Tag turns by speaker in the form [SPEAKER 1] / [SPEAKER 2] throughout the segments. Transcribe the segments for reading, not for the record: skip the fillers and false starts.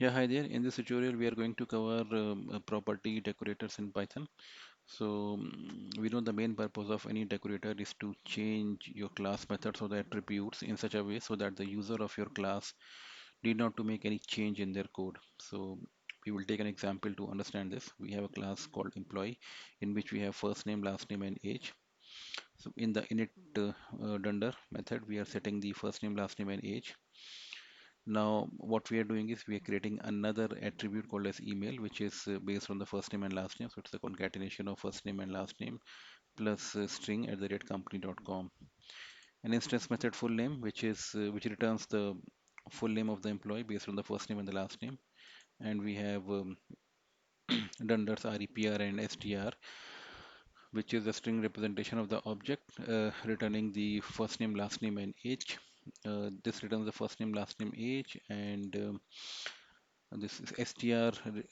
[SPEAKER 1] Yeah, hi there. In this tutorial, we are going to cover property decorators in Python. We know the main purpose of any decorator is to change your class methods or the attributes in such a way so that the user of your class need not to make any change in their code. So we will take an example to understand this. We have a class called employee in which we have first name, last name, and age. So in the init dunder method, we are setting the first name, last name, and age. Now, what we are doing is we are creating another attribute called as email, which is based on the first name and last name. So it's the concatenation of first name and last name plus string at the rate company.com. An instance method full name, which returns the full name of the employee based on the first name and the last name. And we have dunders repr and str, which is a string representation of the object, returning the first name, last name, and age. This returns the first name, last name, age, and this is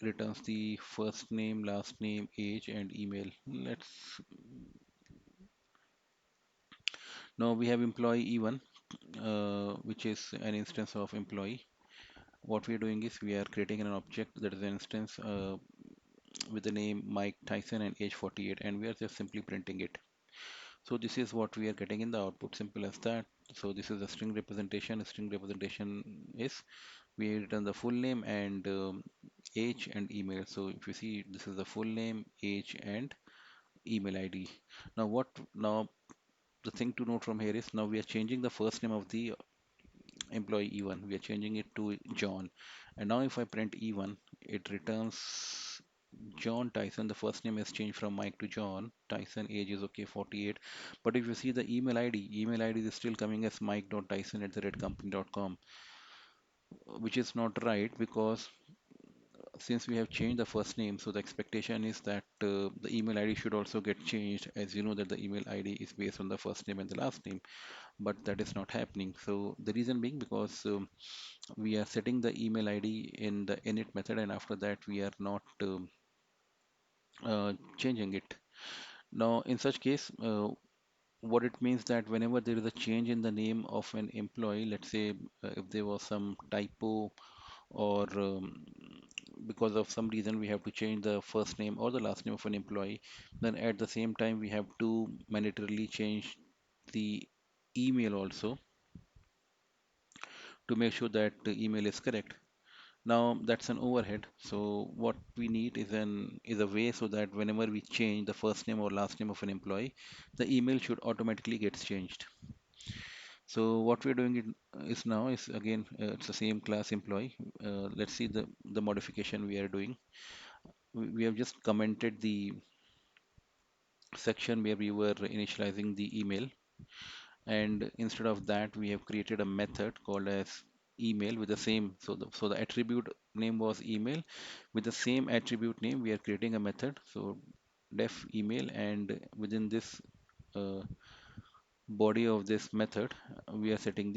[SPEAKER 1] returns the first name, last name, age, and email. Let's Now we have employee E1, which is an instance of employee. What we are doing is we are creating an object that is an instance with the name Mike Tyson and age 48, and we are just simply printing it. So this is what we are getting in the output, simple as that. So this is a string representation. A string representation is we return the full name and age and email. So if you see, this is the full name, age, and email ID. Now the thing to note from here is now we are changing the first name of the employee E1. We are changing it to John. And now if I print E1, it returns John Tyson. The first name has changed from Mike to John. Tyson, age is okay, 48. But if you see the email ID is still coming as mike.tyson at the red company.com, which is not right because since we have changed the first name, so the expectation is that the email ID should also get changed, as you know that the email ID is based on the first name and the last name, but that is not happening. So the reason being because we are setting the email ID in the init method, and after that we are not changing it. Now, in such case, what it means that whenever there is a change in the name of an employee, let's say if there was some typo or because of some reason we have to change the first name or the last name of an employee, then at the same time we have to mandatorily change the email also to make sure that the email is correct. Now that's an overhead. So what we need is a way so that whenever we change the first name or last name of an employee, the email should automatically gets changed. So what we're doing is now is again it's the same class employee. Let's see the modification we are doing. We have just commented the section where we were initializing the email, and instead of that we have created a method called as email with the same, so the attribute name was email. With the same attribute name we are creating a method, so def email, and within this uh, body of this method we are setting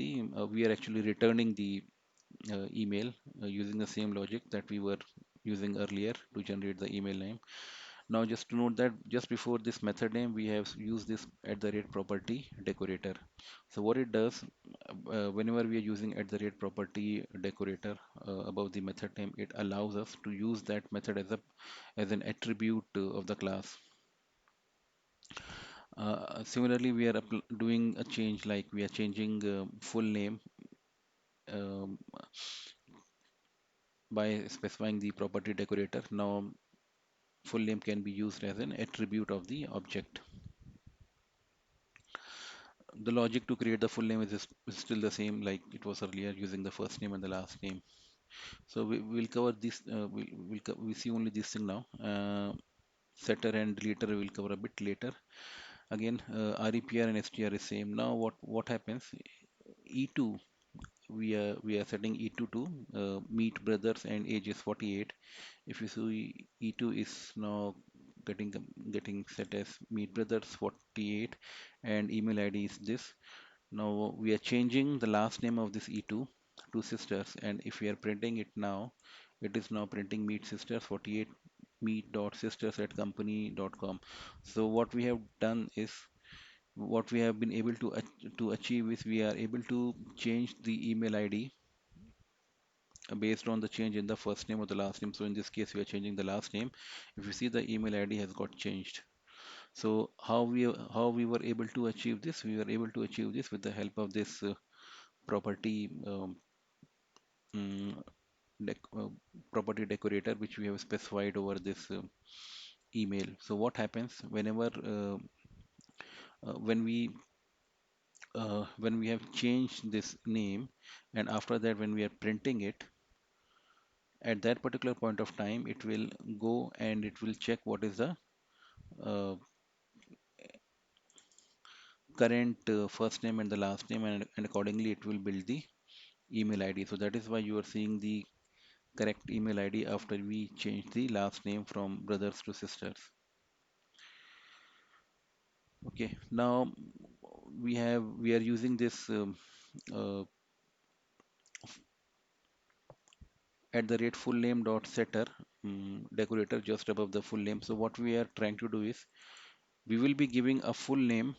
[SPEAKER 1] we are actually returning the email using the same logic that we were using earlier to generate the email name. Now just to note that just before this method name we have used this at the rate property decorator. So what it does, whenever we are using at the rate property decorator above the method name, it allows us to use that method as an attribute of the class. Similarly, we are doing a change, like we are changing full name um, by specifying the property decorator. Now full name can be used as an attribute of the object. The logic to create the full name is still the same like it was earlier, using the first name and the last name. So we'll cover this. We see only this thing now. Setter and deleter we will cover a bit later. Again, REPR and STR is same. Now what happens? E2, we are setting E2 to meet brothers and age is 48. If you see, E2 is now getting getting set as meet brothers 48, and email ID is this. Now we are changing the last name of this E2 to sisters, and if we are printing it now, it is now printing meet sisters 48 meet.sisters at company.com. So what we have done is, what we have been able to achieve is we are able to change the email ID based on the change in the first name or the last name. So in this case, we are changing the last name. If you see, the email ID has got changed. So how we were able to achieve this? We were able to achieve this with the help of this property mm, dec property decorator, which we have specified over this email. So what happens whenever when we have changed this name, and after that when we are printing it, at that particular point of time, it will go and it will check what is the uh, current first name and the last name, and accordingly it will build the email ID. So that is why you are seeing the correct email ID after we change the last name from brothers to sisters. Okay, now we are using this uh, at the rate full name dot setter decorator just above the full name. So what we are trying to do is we will be giving a full name,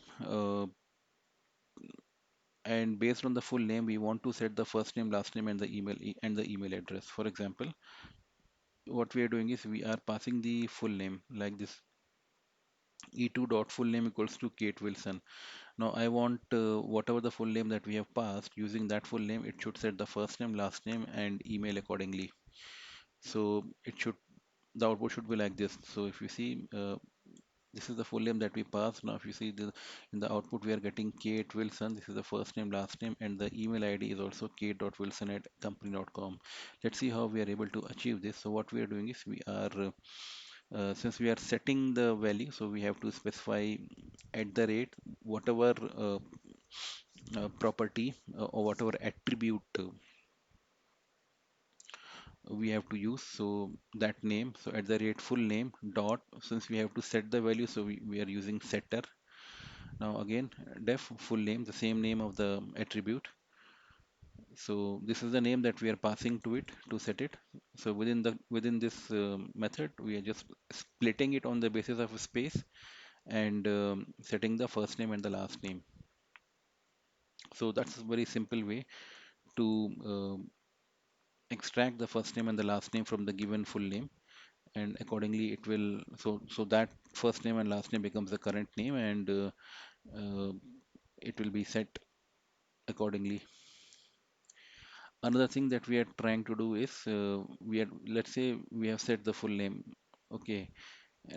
[SPEAKER 1] and based on the full name we want to set the first name, last name, and the and the email address. For example, what we are doing is we are passing the full name like this: e2 dot full name equals to Kate Wilson. Now I want whatever the full name that we have passed, using that full name it should set the first name, last name, and email accordingly. So the output should be like this. So if you see, this is the full name that we passed. Now if you see, in the output we are getting Kate Wilson. This is the first name, last name, and the email ID is also kate.wilson@company.com. Let's see how we are able to achieve this. So what we are doing is we are since we are setting the value, so we have to specify at the rate whatever property or whatever attribute we have to use. So that name, so at the rate full name dot, since we have to set the value, so we are using setter. Now again, def full name, the same name of the attribute. So this is the name that we are passing to it to set it. So within this method, we are just splitting it on the basis of a space, and setting the first name and the last name. So that's a very simple way to extract the first name and the last name from the given full name, and accordingly it will, so that first name and last name becomes the current name, and uh, it will be set accordingly. Another thing that we are trying to do is, let's say we have set the full name. Okay,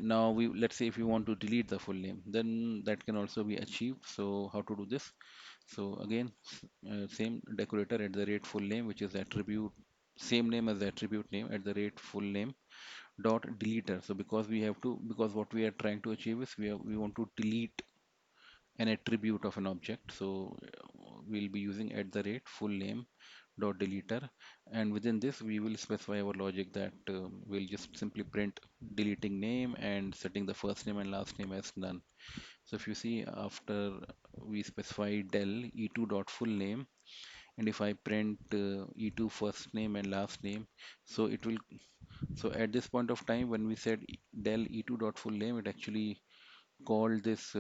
[SPEAKER 1] now let's say if you want to delete the full name, then that can also be achieved. So how to do this? So again, same decorator at the rate full name, which is attribute, same name as the attribute name, at the rate full name dot deleter. So because what we are trying to achieve is we want to delete an attribute of an object. So we'll be using at the rate full name dot deleter, and within this we will specify our logic that we'll just simply print deleting name and setting the first name and last name as none. So if you see, after we specify del e2 dot full name, and if I print e2 first name and last name, so it will, so at this point of time when we said del e2 dot full name, it actually called this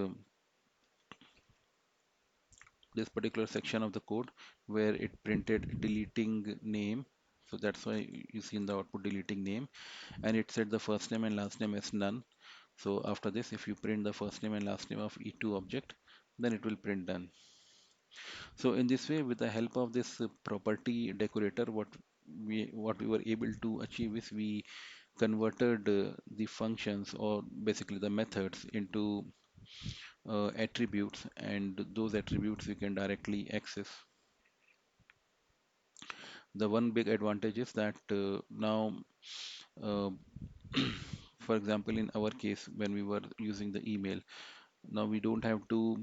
[SPEAKER 1] particular section of the code where it printed deleting name. So that's why you see in the output deleting name, and it said the first name and last name as none. So after this, if you print the first name and last name of e2 object, then it will print done. So in this way, with the help of this property decorator, what we were able to achieve is we converted the functions, or basically the methods, into attributes, and those attributes we can directly access. The one big advantage is that now, uh, for example, in our case, when we were using the email, now we don't have to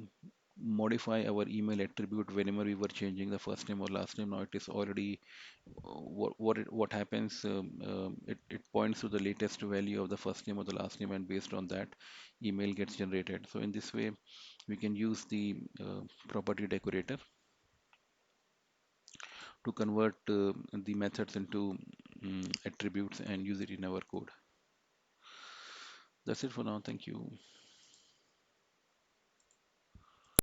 [SPEAKER 1] modify our email attribute whenever we were changing the first name or last name. Now it is already what happens. It points to the latest value of the first name or the last name, and based on that, email gets generated. So in this way, we can use the property decorator to convert the methods into attributes and use it in our code. That's it for now. Thank you.